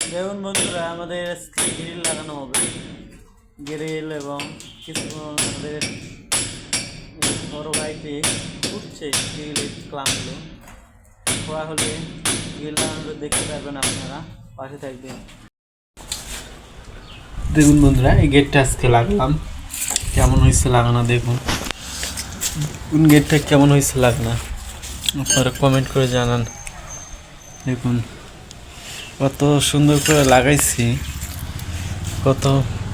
দেখুন বন্ধুরা, আমাদের আজকে গ্রিল লাগানো হবে। গ্রিল এবং কিছু আমাদের বড় ভাইটি উঠছে গ্রিলের ক্লামগুলো করা হলে গ্রিল লাগানো দেখতে পারবেন, আপনারা পাশে থাকবেন। দেখুন বন্ধুরা, এই গেটটা আজকে লাগলাম, কেমন হয়েছে লাগানো দেখুন। কোন গেটটা কেমন হয়েছে লাগানো আপনারা কমেন্ট করে জানান। দেখুন কত সুন্দর করে লাগাইছি, কত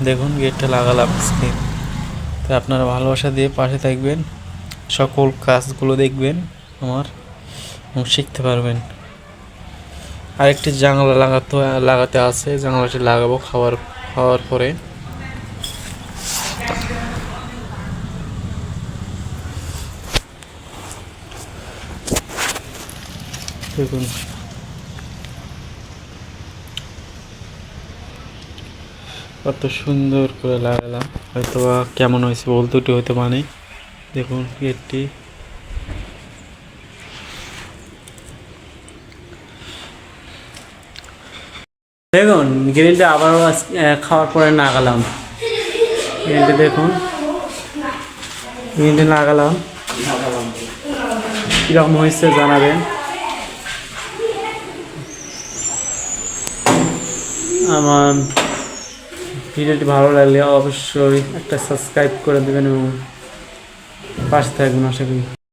দেখুন গেটটা লাগালাম আজকে। তো আপনারা ভালোবাসা দিয়ে পাশে থাকবেন, সকল কাজগুলো দেখবেন আমার, এবং শিখতে পারবেন। আরেকটি জানালা লাগাতে আছে, জানালাটি লাগাবো খাওয়ার পরে। দেখুন কত সুন্দর করে লাগালাম, হয়তো কেমন হয়েছে বলতে হয়তো মানে। দেখুন গেটটি দেখুন, গ্রিলটা আবারও খাওয়ার পরে লাগালাম। গ্রিলটা দেখুন, গ্রিলটা লাগালাম, কীরকম হয়েছে জানাবেন। আমার ভিডিওটি ভালো লাগলে অবশ্যই একটা সাবস্ক্রাইব করে দেবেন এবং পাশে থাকবেন, আশা করি।